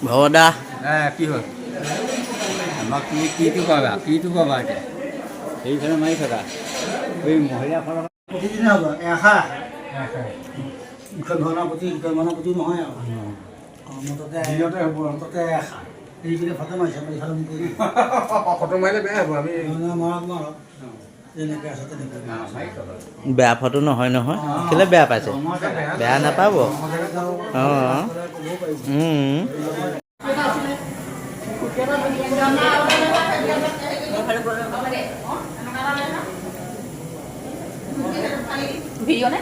ভৱদা কি হ'ল আমাক কিটো পাবা এতিয়া সেইফালে মাৰি থকা এই মহিলাখনৰ প্ৰতিদিনে হ'ব এষা ইখন ধৰণৰ প্ৰতি ইখন ধৰণৰ প্ৰতি নহয় আৰু মুঠতে হ'ব মুঠতে এষা এইপিনে ফটো মাৰিছে এইফালে মোক কৰি ফটো মাৰিলে বেয়া হ'ব আমি মাৰক মাৰক যেনেকৈ আছে তেনেকৈ বেয়া ফটো নহয় নহয় কেলৈ বেয়া পাইছে বেয়া নাপাব অঁ ভিডিঅ' নে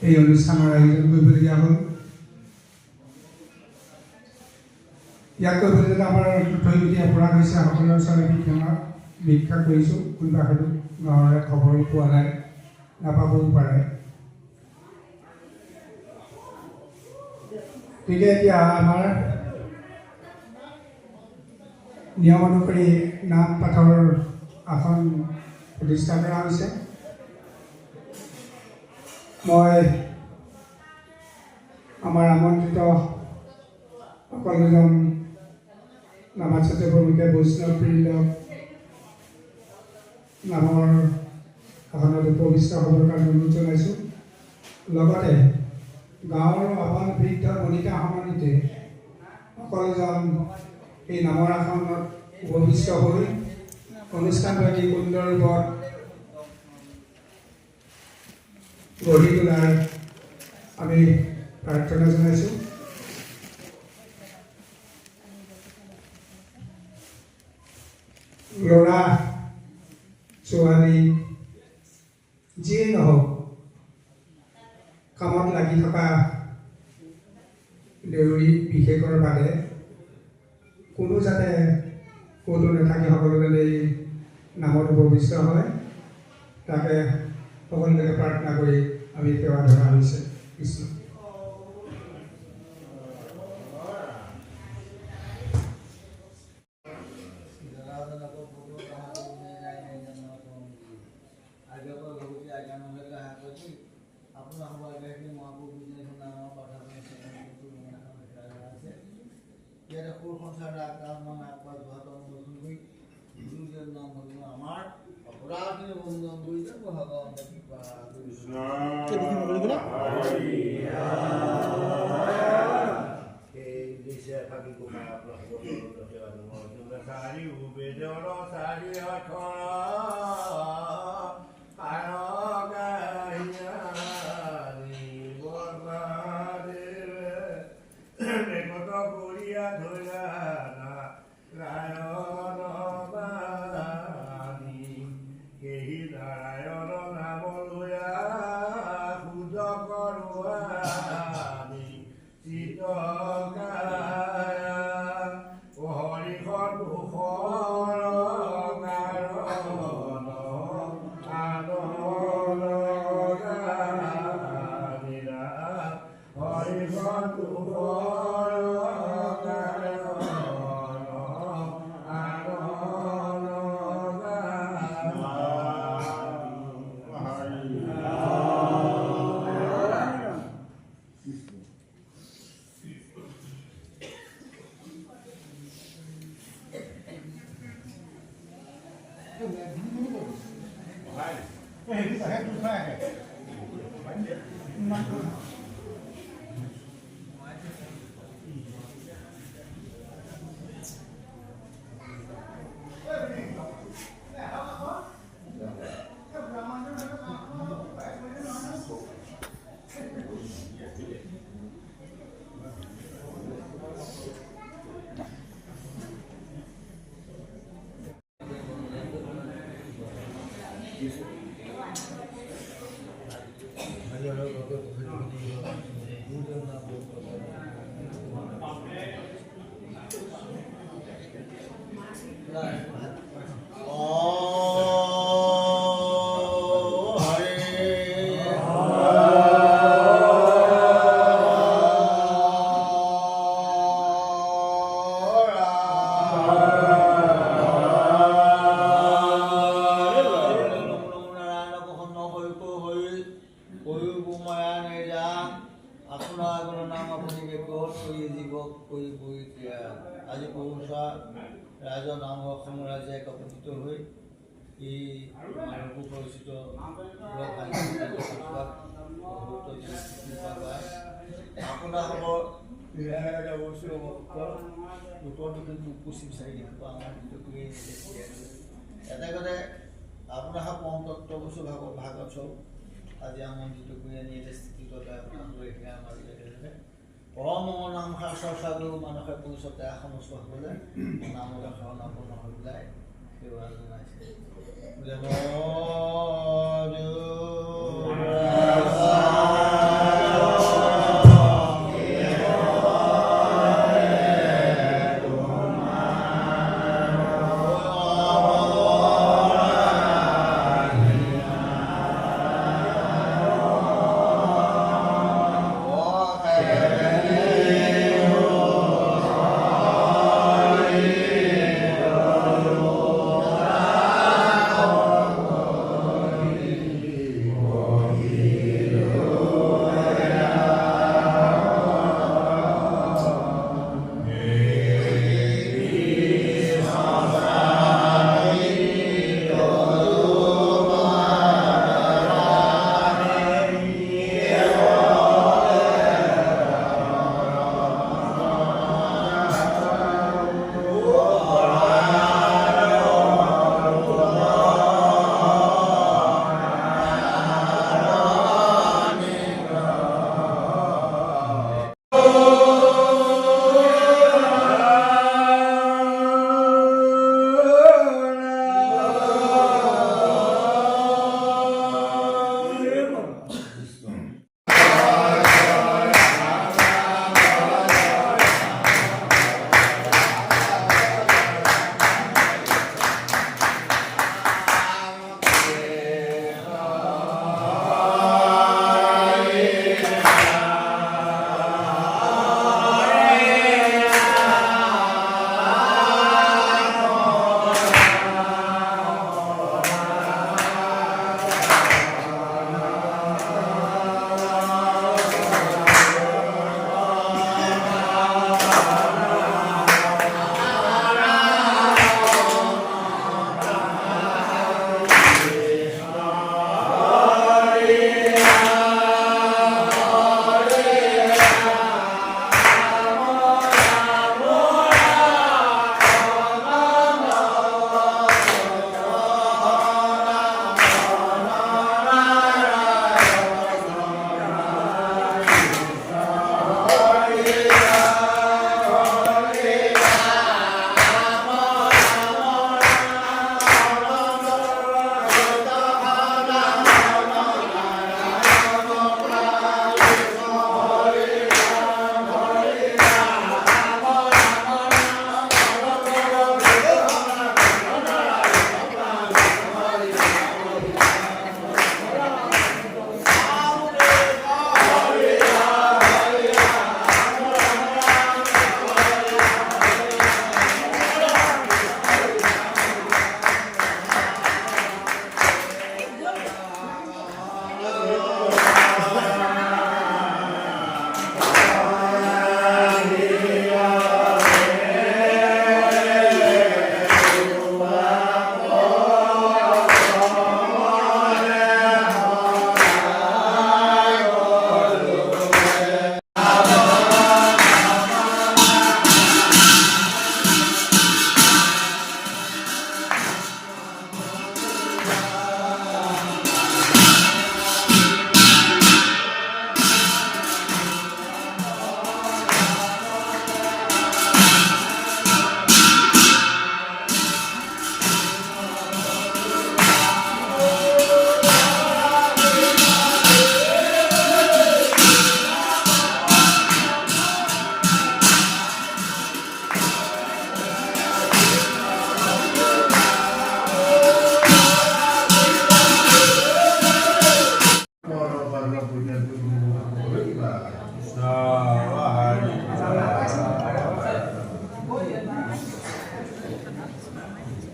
এই অনুষ্ঠানৰ আয়োজন কৰিবলগীয়া হ'ল। ইয়াত কৰিবলৈ আমাৰ তথ্যবিদ্যা প্ৰদান হৈছে সকলোৰে ওচৰতে ভিক্ষা কৰিছোঁ। কোনোবা হয়তো গাঁৱৰে খবৰ পোৱা নাই, নাপাবও পাৰে। গতিকে এতিয়া আমাৰ নিয়ম অনুসৰি নাম পাঠৰ আসন প্ৰতিষ্ঠা কৰা হৈছে। মই আমাৰ আমন্ত্ৰিত সকলোজন নামাচাৰ্য প্ৰমুখে বৈষ্ণৱবৃন্দ নামৰ আসনত উপবিষ্ট হ'বৰ কাৰণে অনুৰোধ জনাইছোঁ। লগতে গাঁৱৰ আবাল বৃদ্ধ বনিতা সমানিতে সকলোজন এই নামৰ আসনত উপবিষ্ট হৈ অনুষ্ঠানভাগী সুন্দৰ ৰূপত গঢ়ি তোলাৰ আমি প্ৰাৰ্থনা জনাইছোঁ। ল'ৰা ছোৱালী যিয়ে নহওক কামত লাগি থকা দেউৰী বিশেষৰ বাদে কোনো যাতে ক'তো নাথাকি সকলোকে এই নামত উপবিষ্ট হয়, তাকে সকলোকে প্ৰাৰ্থনা কৰি আমি সেৱা ধৰা হৈছে। কৃষ্ণ। ৰাইজৰ নামঘৰখন ৰাইজে একত্ৰিত হৈ এই পৰিচিত আপোনালোকৰ উপস্থিত বিচাৰি দেখিব আমাৰ এটা কথা আপোনাৰ পঞ্চত্ব বছৰ ভাগত চব আজি আমন্ত্ৰিত কৰি আনি এটা স্থিতিত আমাৰ পৰমঙ্গল নামষাৰ চৰ্চা কৰিও মানুহে পৰিচয় সমস্ত হ'বলৈ নামলৈ শৰণাপন্ন হৈ পেলাই সেৱা জনাইছে।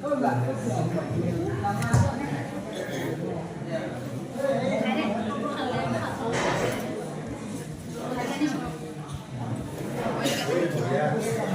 Hãy subscribe cho kênh Ghiền Mì Gõ để không bỏ lỡ